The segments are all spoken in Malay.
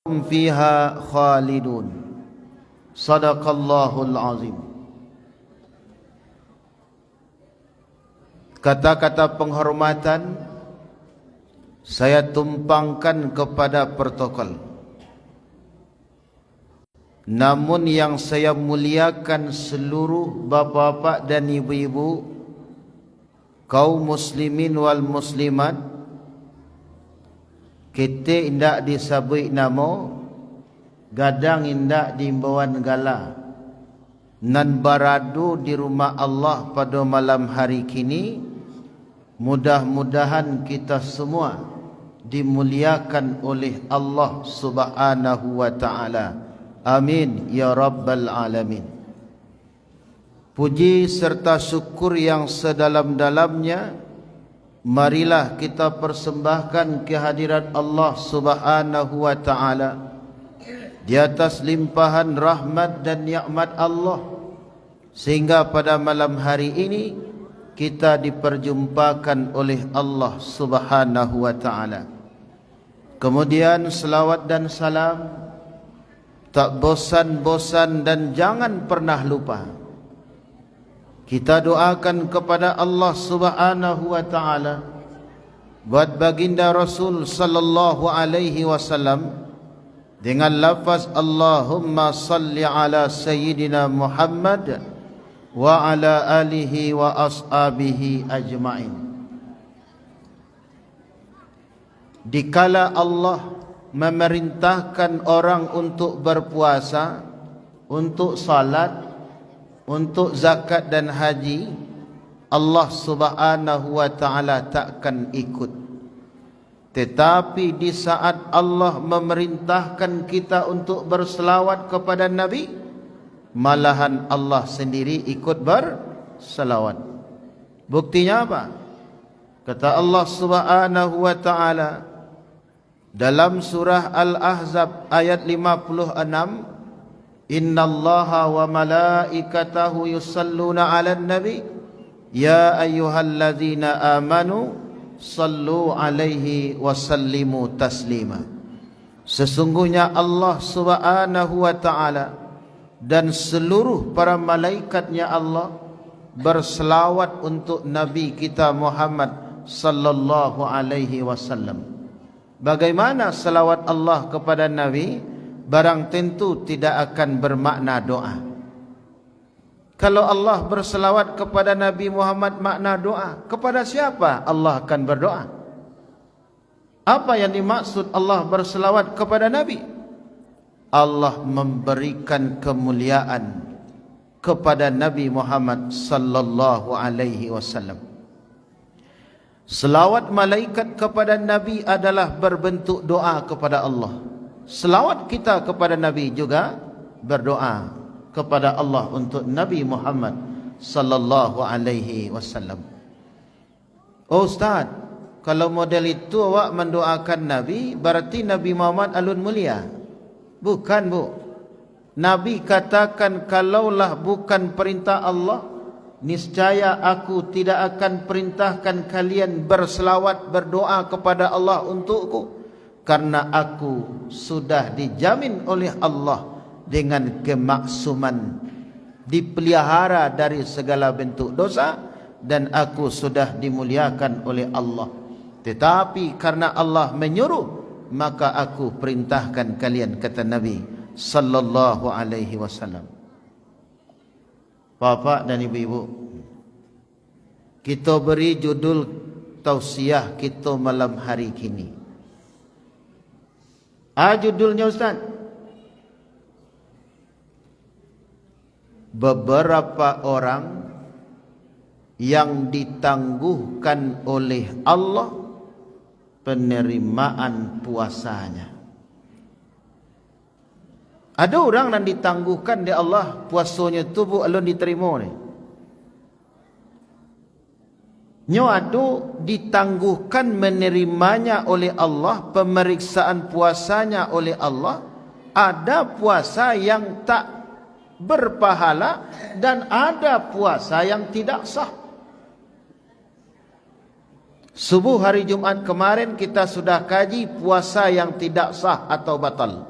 fiha khalidun. Sadaqallahul azim. Kata-kata penghormatan saya tumpangkan kepada protokol. Namun yang saya muliakan seluruh bapa-bapa dan ibu-ibu, kaum muslimin wal muslimat, kita indak disabui namo, gadang indak diimbauan gala, nan baradu di rumah Allah pada malam hari kini. Mudah-mudahan kita semua dimuliakan oleh Allah Subhanahu wa taala. Amin ya rabbal alamin. Puji serta syukur yang sedalam-dalamnya marilah kita persembahkan kehadirat Allah Subhanahu wa taala di atas limpahan rahmat dan nikmat Allah, sehingga pada malam hari ini kita diperjumpakan oleh Allah Subhanahu wa taala. Kemudian selawat dan salam tak bosan-bosan dan jangan pernah lupa kita doakan kepada Allah Subhanahu wa taala buat baginda Rasul sallallahu alaihi wasallam dengan lafaz Allahumma salli ala sayyidina Muhammad wa ala alihi wa ashabihi ajma'in. Dikala Allah memerintahkan orang untuk berpuasa, untuk salat, untuk zakat dan haji, Allah Subhanahu wa taala takkan ikut. Tetapi di saat Allah memerintahkan kita untuk berselawat kepada Nabi, malahan Allah sendiri ikut berselawat. Buktinya apa? Kata Allah Subhanahu wa taala dalam surah Al-Ahzab ayat 56, Innallaha wa malaikatahu yusalluna 'alan nabi ya ayyuhalladzina amanu sallu 'alaihi wa sallimu taslima. Sesungguhnya Allah Subhanahu wa taala dan seluruh para malaikatnya Allah berselawat untuk Nabi kita Muhammad sallallahu alaihi wasallam. Bagaimana selawat Allah kepada Nabi? Barang tentu tidak akan bermakna doa. Kalau Allah berselawat kepada Nabi Muhammad makna doa, kepada siapa Allah akan berdoa? Apa yang dimaksud Allah berselawat kepada Nabi? Allah memberikan kemuliaan kepada Nabi Muhammad sallallahu alaihi wasallam. Selawat malaikat kepada Nabi adalah berbentuk doa kepada Allah. Selawat kita kepada Nabi juga berdoa kepada Allah untuk Nabi Muhammad sallallahu alaihi wasallam. Oh Ustaz, kalau model itu awak mendoakan Nabi, berarti Nabi Muhammad alun mulia. Bukan, Bu. Nabi katakan, kalaulah bukan perintah Allah, niscaya aku tidak akan perintahkan kalian berselawat berdoa kepada Allah untukku, karena aku sudah dijamin oleh Allah dengan kemaksuman, dipelihara dari segala bentuk dosa, dan aku sudah dimuliakan oleh Allah. Tetapi karena Allah menyuruh, maka aku perintahkan kalian, kata Nabi sallallahu alaihi wasallam. Bapak dan ibu-ibu, kita beri judul tausiah kita malam hari kini. Judulnya Ustaz, beberapa orang yang ditangguhkan oleh Allah penerimaan puasanya. Ada orang yang ditangguhkan oleh Allah puasanya tu bu alun diterima ni. Nyo adu ditangguhkan menerimanya oleh Allah, pemeriksaan puasanya oleh Allah. Ada puasa yang tak berpahala dan ada puasa yang tidak sah. Subuh hari Jumat kemarin kita sudah kaji puasa yang tidak sah atau batal.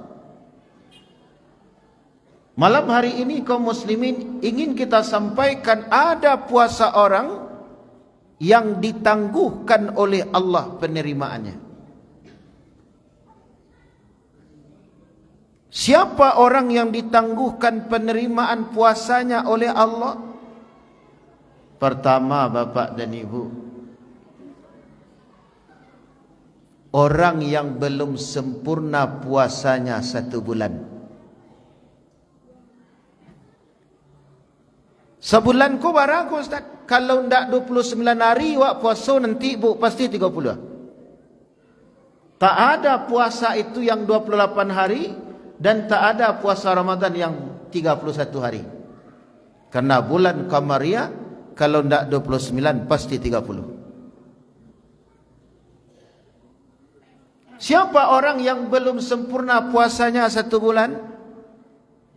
Malam hari ini kaum muslimin ingin kita sampaikan ada puasa orang yang ditangguhkan oleh Allah penerimaannya. Siapa orang yang ditangguhkan penerimaan puasanya oleh Allah? Pertama, Bapak dan Ibu, orang yang belum sempurna puasanya 1 bulan. Sebulan ku barang ku Ustaz. Kalau ndak 29 hari wak puasa nanti bu pasti 30. Tak ada puasa itu yang 28 hari dan tak ada puasa Ramadan yang 31 hari. Karena bulan Qamariyah kalau ndak 29 pasti 30. Siapa orang yang belum sempurna puasanya 1 bulan?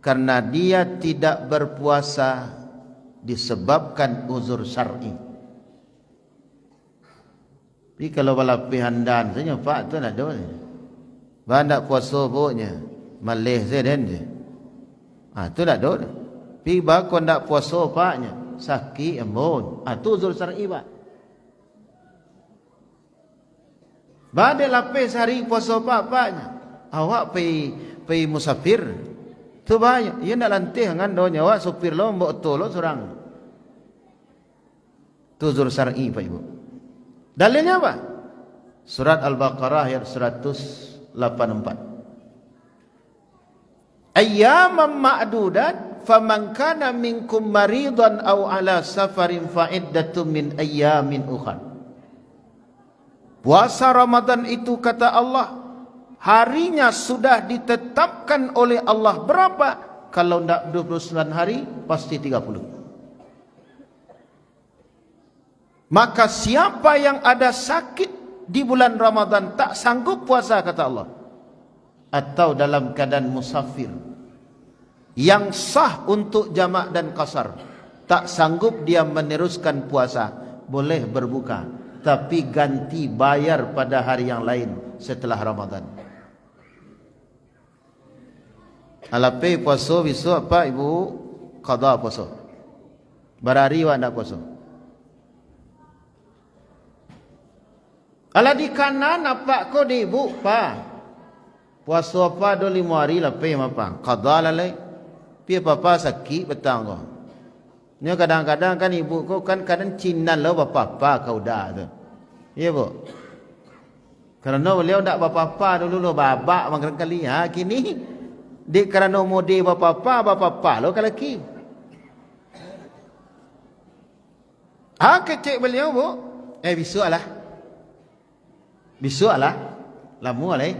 Karena dia tidak berpuasa disebabkan uzur syar'i. Tapi kalau balapi handan saja Pak tu nak ada. Bandak puasa pokoknya. Malih saya dan je. Tu nak ada. Tapi bakon ndak puasa paknya. Sakit embun. Tu uzur syar'i Pak. Badai lapis hari puasa paknya. Awak pergi musafir. Tu banyak. Ia nak lantih dengan doanya. Awak supir lo mbok tolong seorang. Tu uzur syar'i Pak Ibu. Dalilnya apa? Surat Al-Baqarah ayat 184. Ayyaman ma'dudat faman kana minkum maridan aw ala safarin fa iddatun min ayyamin ukhra. Puasa Ramadan itu kata Allah harinya sudah ditetapkan oleh Allah berapa? Kalau tidak 29 hari pasti 30. Maka siapa yang ada sakit di bulan Ramadan tak sanggup puasa kata Allah, atau dalam keadaan musafir yang sah untuk jamak dan qasar, tak sanggup dia meneruskan puasa, boleh berbuka tapi ganti bayar pada hari yang lain setelah Ramadan. Alapai puasa besok Pak Ibu qada puasa. Berhari awak nak puasa. Ala di kanan apa ko di Ibu Pak. Puasa apa 25 hari lapai apa? Qada lalai. Pi apa sakit petang ko. Nya kadang-kadang kan Ibu ko kan kadang cinan lo apa-apa kau dah tu. Ya Bu. Kerana beliau tak apa-apa dulu lo babak makan kali. Kini di kerana mode bapa-bapa lo kalau ki. Kecik beliau Bu. Besok lah. Besok lah. Lama lah.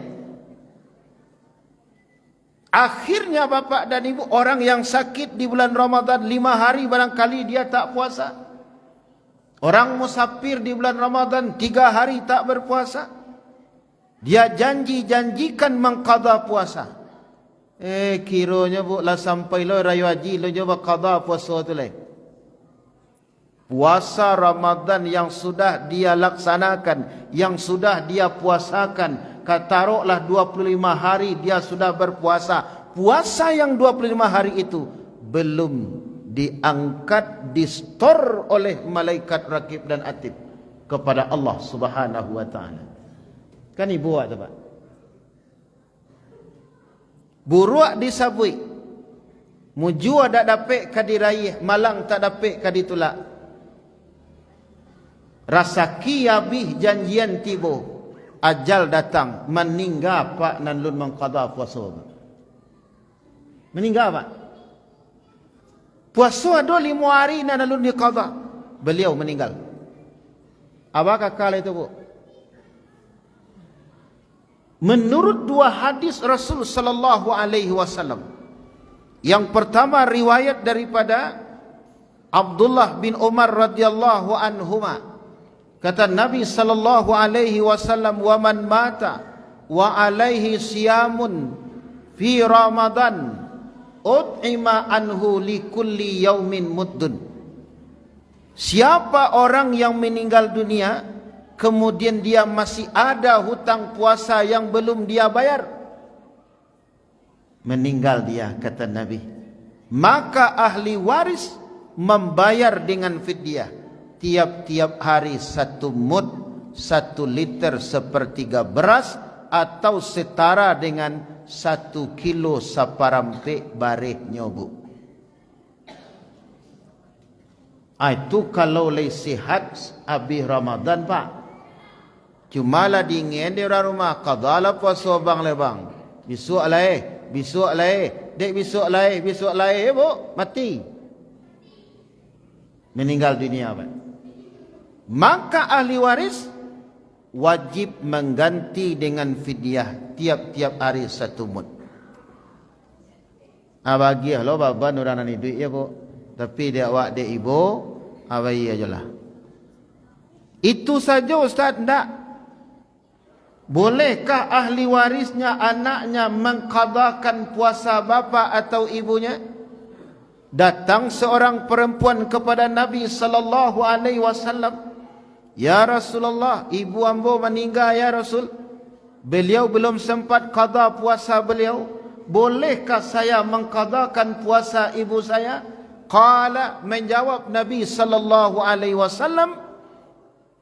Akhirnya Bapak dan Ibu, orang yang sakit di bulan Ramadan 5 hari barangkali dia tak puasa. Orang musafir di bulan Ramadan 3 hari tak berpuasa. Dia janjikan mengqada puasa. Kiranya Bu lah sampai lo raya haji lo coba qada puasa tu lah. Puasa Ramadan yang sudah dia laksanakan, yang sudah dia puasakan, taruhlah 25 hari dia sudah berpuasa. Puasa yang 25 hari itu belum diangkat, distor oleh malaikat rakib dan atid kepada Allah Subhanahu wa taala. Kan ibu buat apa? Buruak disabui. Muju ada dapik kadiraih, malang tak dapik kaditulak. Rasaki habis janjian tiba, ajal datang, meninggal Pak nanlun mengqada puasa. Meninggal Pak. Puasa ada 5 hari nanlun diqada. Beliau meninggal. Apakah kala itu Bu? Menurut 2 hadis Rasul sallallahu alaihi wasallam. Yang pertama riwayat daripada Abdullah bin Umar radhiyallahu anhuma. Kata Nabi sallallahu alaihi wasallam, "Wa man mata wa alaihi siyamun fi Ramadan ut'ima anhu li kulli yaumin muddun." Siapa orang yang meninggal dunia kemudian dia masih ada hutang puasa yang belum dia bayar, meninggal dia kata Nabi, maka ahli waris membayar dengan fidyah tiap-tiap hari 1 mud, 1 liter sepertiga beras, atau setara dengan 1 kilo saparampe bareh nyobu. Itu kalau leh sihat habis Ramadan pak. Cuma lah dingin di rumah, qadalah puasa bang lebang. Besok lain, dek besok lain, bu, mati. Meninggal dunia pak. Maka ahli waris wajib mengganti dengan fidyah tiap-tiap hari 1 mud. Bagilah lo baban orang ni duit ya bu. Tapi dia awak dia ibu, abai ajalah. Itu saja ustaz tak? Bolehkah ahli warisnya anaknya mengqadakan puasa bapa atau ibunya? Datang seorang perempuan kepada Nabi sallallahu alaihi wasallam, "Ya Rasulullah, ibu ambo meninggal ya Rasul. Beliau belum sempat qada puasa beliau. Bolehkah saya mengqadakan puasa ibu saya?" Qala, menjawab Nabi sallallahu alaihi wasallam,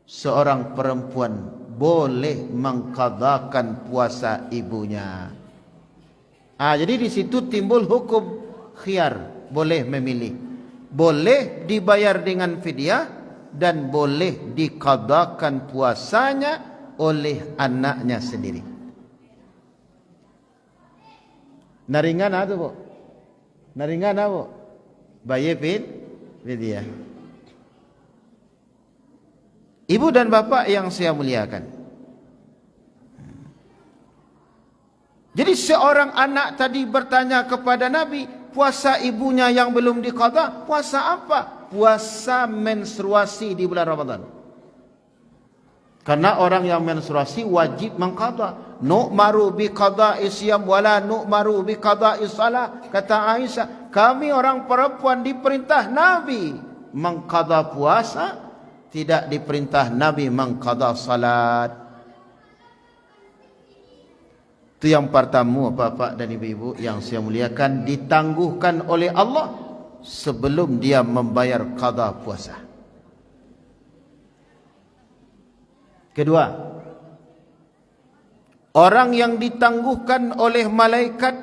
seorang perempuan boleh mengqadakan puasa ibunya. Jadi di situ timbul hukum khiyar, boleh memilih. Boleh dibayar dengan fidyah dan boleh diqadakan puasanya oleh anaknya sendiri. Naringan ada bu? Naringan ada bu? Bayar fidyah. Ibu dan bapak yang saya muliakan. Jadi seorang anak tadi bertanya kepada Nabi, puasa ibunya yang belum diqada, puasa apa? Puasa menstruasi di bulan Ramadan. Karena orang yang menstruasi wajib mengqada. Nu'maru bi qada'i siyam wala nu'maru bi qada'i salah. Kata Aisyah, kami orang perempuan diperintah Nabi mengqada puasa, tidak diperintah Nabi mengqada salat. Itu yang pertama bapak dan ibu-ibu yang saya muliakan, ditangguhkan oleh Allah sebelum dia membayar qada puasa. Kedua, orang yang ditangguhkan oleh malaikat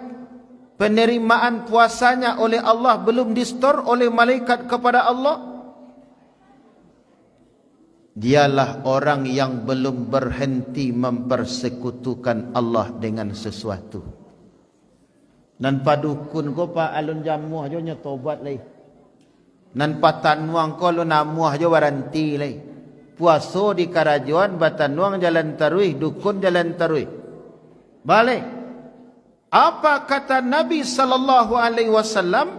penerimaan puasanya oleh Allah belum distor oleh malaikat kepada Allah, dialah orang yang belum berhenti mempersekutukan Allah dengan sesuatu. Nan padukun ko pa alun jamuh jo nya tobat lai. Nan patanuang ko lu namuh jo waranti lai. Puaso di karajuan batanuang jalan taruih, dukun jalan taruih. Balik. Apa kata Nabi sallallahu alaihi wasallam?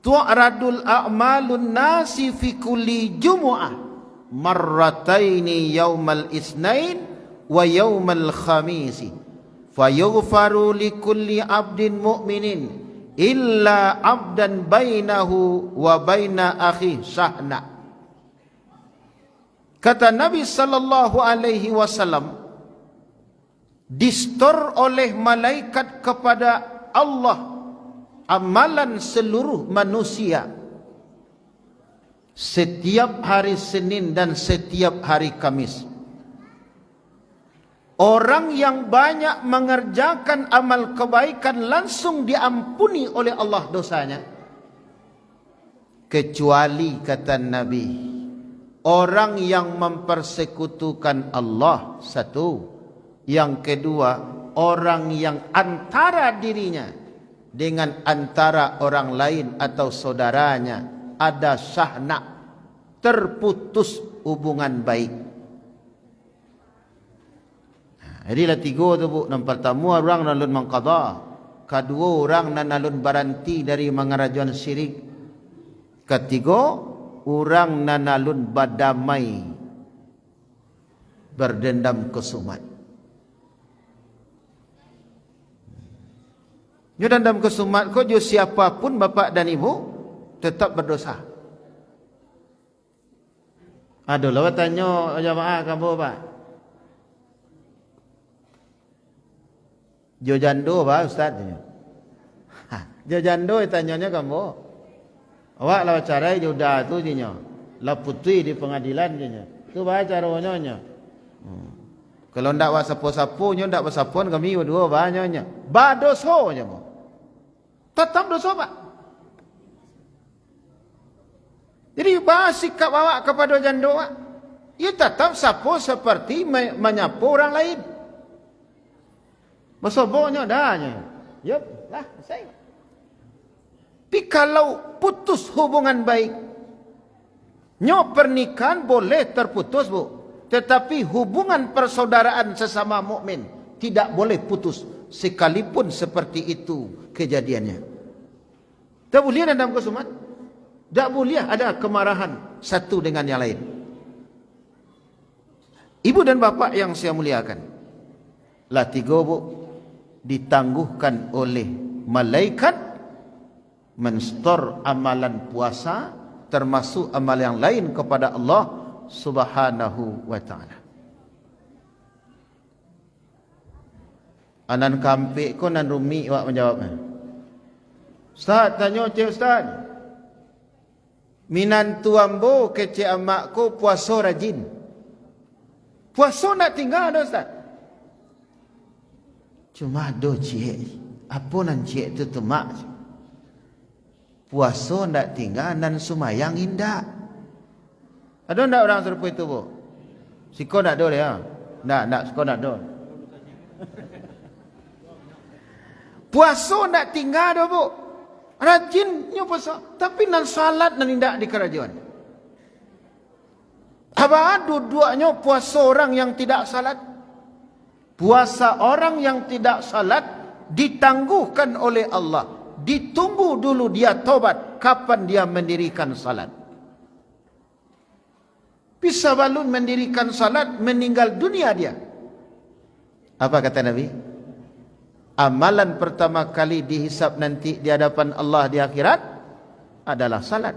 Tu'radul a'malun nasi fi kulli jumu'ah marrataini yaumal isnain wa yaumal khamisi fayughfaru likulli abdin mu'minin illa abdan bainahu wa baina akhi sahna. Kata Nabi sallallahu alaihi wasallam, distor oleh malaikat kepada Allah amalan seluruh manusia setiap hari Senin dan setiap hari Kamis. Orang yang banyak mengerjakan amal kebaikan langsung diampuni oleh Allah dosanya. Kecuali kata Nabi, orang yang mempersekutukan Allah, satu. Yang kedua, orang yang antara dirinya dengan antara orang lain atau saudaranya ada syahna, terputus hubungan baik. Jadilah 3 tu bu. Yang pertama orang nalun mengqada, kedua orang nalun baranti dari mengarajuan syirik, ketiga orang nalun badamai berdendam kesumat. Yo dendam kesumat ko jo siapapun bapak dan ibu tetap berdosa. Aduh, lawa tanya jamaah kamu pak. Jo jando pak ustaz. Jajando tanyanya kamu. Awak lah cara jodoh tu jinya. Lah putih di pengadilan jinya. Tu bah caranya. Kalau ndak wa sapo-sapo nyo ndak bersapon kami dua banyaknya. Ba dosa nya mo. Tetap dosa pak. Jadi bah sikap awak kepada jando awak. Ia tetap sapo seperti menyapu orang lain. Bersoboknya dahnya. Yup, lah selesai. Tapi kalau putus hubungan baik, nyo pernikahan boleh terputus bu. Tetapi hubungan persaudaraan sesama mukmin tidak boleh putus sekalipun seperti itu kejadiannya. Tak boleh dalam kesumat. Tak boleh ada kemarahan satu dengan yang lain. Ibu dan bapa yang saya muliakan, lah tiga bu ditangguhkan oleh malaikat menstor amalan puasa termasuk amal yang lain kepada Allah Subhanahu wa ta'ala. Anan kampik ko nan rumi awak menjawabnya. Ustaz tanya cik ustaz. Minantu ambo ke cik amak ko puasa rajin. Puasa nak tinggal dah ustaz. Cuma do cik. Apa nan cik tu mak. Puasa nak tinggal dan sumayang indah. Ada tak orang serupa itu bu? Siko nak do dia? Tak, siko nak do. Puasa nak tinggal dah bu. Rajinnya puasa. Tapi nan salat nan indah di kerajaan. Apa dua-duanya puasa orang yang tidak salat? Puasa orang yang tidak salat ditangguhkan oleh Allah. Ditunggu dulu dia taubat. Kapan dia mendirikan salat? Bisa balun mendirikan salat, meninggal dunia dia. Apa kata Nabi? Amalan pertama kali dihisap nanti di hadapan Allah di akhirat adalah salat.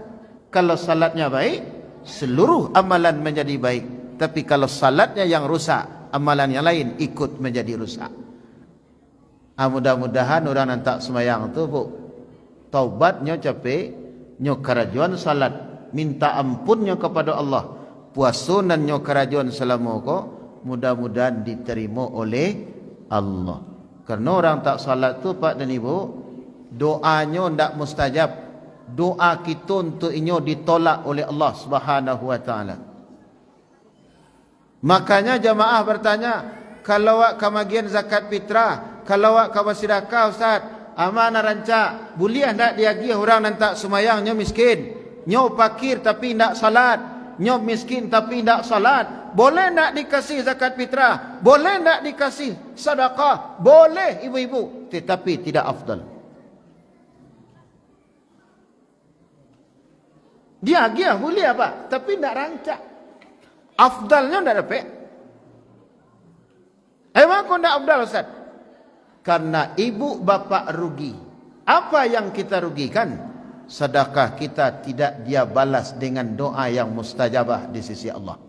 Kalau salatnya baik, seluruh amalan menjadi baik. Tapi kalau salatnya yang rusak, amalan yang lain ikut menjadi rusak. Mudah-mudahan orang yang tak semayang tu bu, taubatnya capek, nyo kerajuan salat, minta ampunnya kepada Allah. Puasa dan nyo kerajuan selama ko, mudah-mudahan diterima oleh Allah. Karena orang tak salat tu pak dan ibu, doanya ndak mustajab. Doa kita untuk inyo ditolak oleh Allah Subhanahu wa taala. Makanya jamaah bertanya, kalau awak kamagian zakat fitrah, kalau awak kawasidakah ustaz, amanah rancak, boleh ndak diagih orang yang tak semayang, nyo miskin, nyo fakir tapi ndak salat, nyo miskin tapi ndak salat. Boleh nak dikasih zakat fitrah? Boleh nak dikasih sedekah? Boleh ibu-ibu, tetapi tidak afdal. Dia boleh apa? Tapi tidak rancak. Afdalnya tidak dapat. Emang kau tidak afdal Ustaz? Karena ibu bapa rugi. Apa yang kita rugikan? Sedekah kita tidak dia balas dengan doa yang mustajabah di sisi Allah.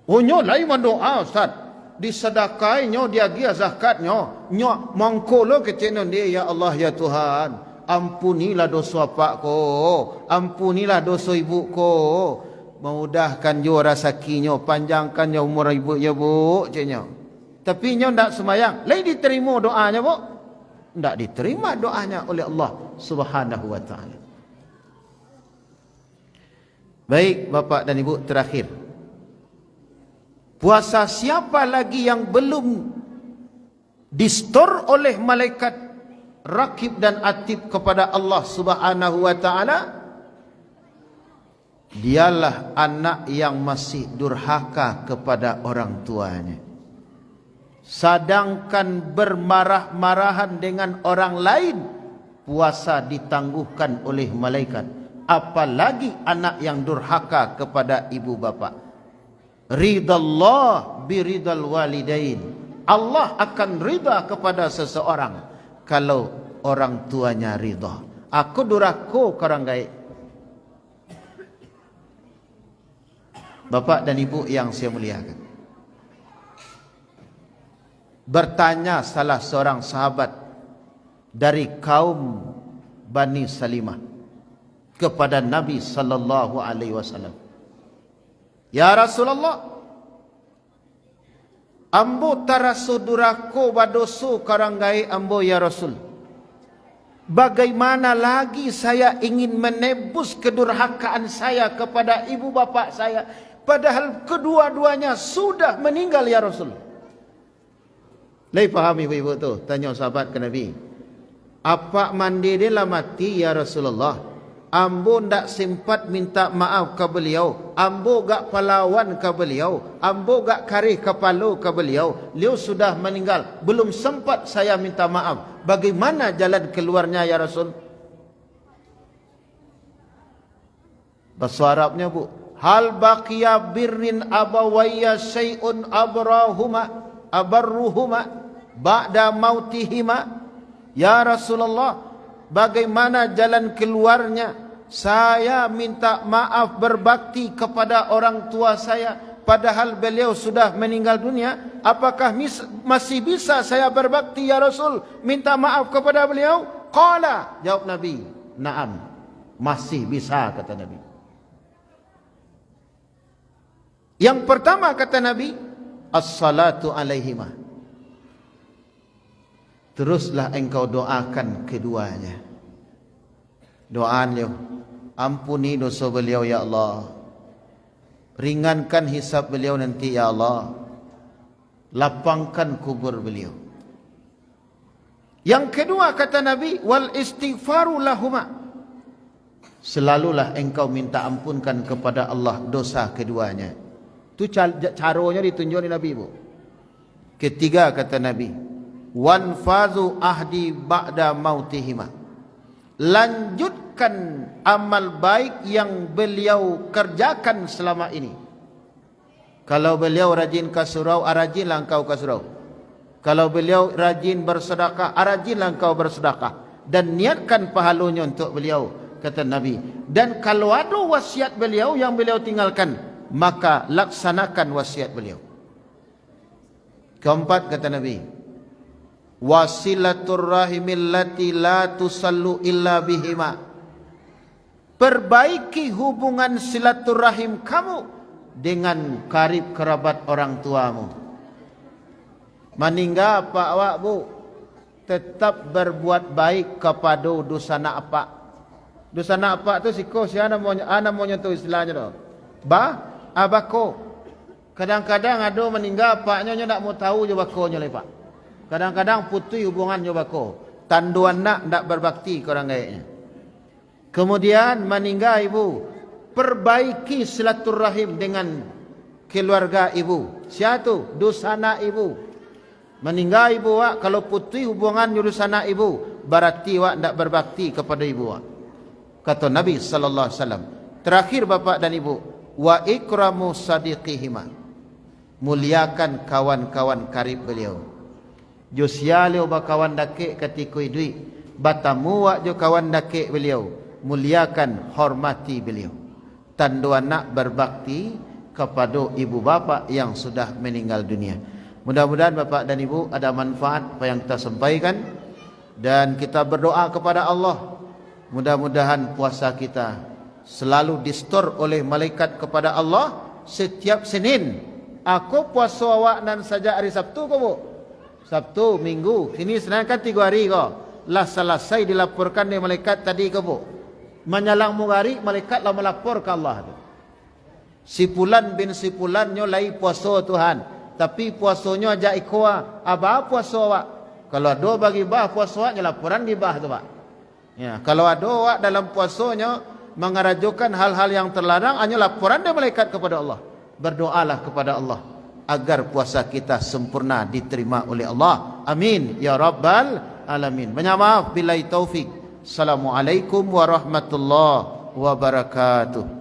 Oh nyo lain doa Ustaz. Disedekah nyo dia zakat nyo mangkolo kecenon dia, ya Allah ya Tuhan, ampunilah dosa pak ko, ampunilah dosa ibu ko, memudahkan jo rezekinyo, panjangkan jo umur ibu ya bu cenyo. Tapi nyo ndak semayang, lain diterima doanya bu? Ndak diterima doanya oleh Allah Subhanahu wa taala. Baik bapak dan ibu, terakhir, puasa siapa lagi yang belum distor oleh malaikat rakib dan atid kepada Allah Subhanahu wa taala? Dialah anak yang masih durhaka kepada orang tuanya. Sedangkan bermarah-marahan dengan orang lain, puasa ditangguhkan oleh malaikat. Apalagi anak yang durhaka kepada ibu bapa. Ridallah biridal walidain. Allah akan rida kepada seseorang kalau orang tuanya rida. Aku durhaka ke orang gaib. Bapak dan ibu yang saya muliakan, bertanya salah seorang sahabat dari kaum Bani Salimah kepada Nabi sallallahu alaihi wasallam, "Ya Rasulullah, ambo tarasu durako badosu karanggai ambo ya Rasul. Bagaimana lagi saya ingin menebus kedurhakaan saya kepada ibu bapa saya, padahal kedua-duanya sudah meninggal ya Rasul." Lai faham ibu-ibu tu? Tanya sahabat ke Nabi. "Apa mandi dia lah mati ya Rasulullah? Ambo ndak sempat minta maaf ke beliau. Ambo gak pahlawan ke beliau. Ambo gak karih kepala ke beliau. Beliau sudah meninggal. Belum sempat saya minta maaf. Bagaimana jalan keluarnya ya Rasul?" Bahasa Arabnya bu, "Hal baqiya birrin abawayya syai'un abarruhuma ba'da mautihima." Ya Rasulullah, bagaimana jalan keluarnya? Saya minta maaf berbakti kepada orang tua saya, padahal beliau sudah meninggal dunia. Apakah masih bisa saya berbakti ya Rasul, minta maaf kepada beliau? Qala, jawab Nabi, "Na'am, masih bisa," kata Nabi. Yang pertama kata Nabi, "As-salatu alaihima." Teruslah engkau doakan keduanya. Doanya, ampuni dosa beliau ya Allah. Ringankan hisab beliau nanti ya Allah. Lapangkan kubur beliau. Yang kedua kata Nabi, "Wal istighfaru lahuma." Selalulah engkau minta ampunkan kepada Allah dosa keduanya. Itu caranya ditunjuk oleh Nabi bu. Ketiga kata Nabi, "Wanfazu ahdi ba'da mautihima." Lanjutkan amal baik yang beliau kerjakan selama ini. Kalau beliau rajin ke surau, rajinlah engkau ke surau. Kalau beliau rajin bersedekah, rajinlah engkau bersedekah. Dan niatkan pahalanya untuk beliau, kata Nabi. Dan kalau ada wasiat beliau yang beliau tinggalkan, maka laksanakan wasiat beliau. Keempat kata Nabi, "Wasilatur rahimil lati la tusallu illa bihima." Perbaiki hubungan silaturahim kamu dengan karib kerabat orang tuamu. Meninggal apa awak bu, tetap berbuat baik kepada dosana apa. Dosana apa tu siko si ana mo tu istilahnya tu. Abako. Kadang-kadang ada meninggal apaknya ndak mau tahu je bakonya lepak. Kadang-kadang putih hubungan je bako. Tanduan nak ndak berbakti ke orang gayanya. Kemudian meninggal ibu, perbaiki silaturahim dengan keluarga ibu. Siapa tu? Dosana ibu. Meninggal ibu wak, kalau putih hubungan dosana ibu, berarti wak ndak berbakti kepada ibu wak. Kata Nabi sallallahu alaihi wasallam. Terakhir bapak dan ibu, wa ikramu sadiqihima. Muliakan kawan-kawan karib beliau. Jo sialio ba kawan dake ketika duit, batamu wak jo kawan dake beliau. Muliakan, hormati beliau. Tandu anak berbakti kepada ibu bapa yang sudah meninggal dunia. Mudah-mudahan bapak dan ibu ada manfaat apa yang kita sampaikan, dan kita berdoa kepada Allah. Mudah-mudahan puasa kita selalu distor oleh malaikat kepada Allah setiap Senin. Aku puasa awak nan saja hari Sabtu ko bu? Sabtu, Minggu, sini Senin kan 3 hari ko. Lah selesai dilaporkan oleh malaikat tadi ko bu. Menyalang mungari malaikat lah melapor ke Allah tu. Sipulan bin sipulannya lai puasa Tuhan. Tapi puasanya aja ikwa. Apa puasa awak? Kalau ada bagi bah puasa awak, laporan di bah tu pak. Ya, kalau ada awak dalam puasanya mengarajukan hal-hal yang terlarang, hanya laporan dari malaikat kepada Allah. Berdoalah kepada Allah agar puasa kita sempurna diterima oleh Allah. Amin ya rabbal alamin. Banyak maaf, billahi taufik. Assalamualaikum warahmatullahi wabarakatuh.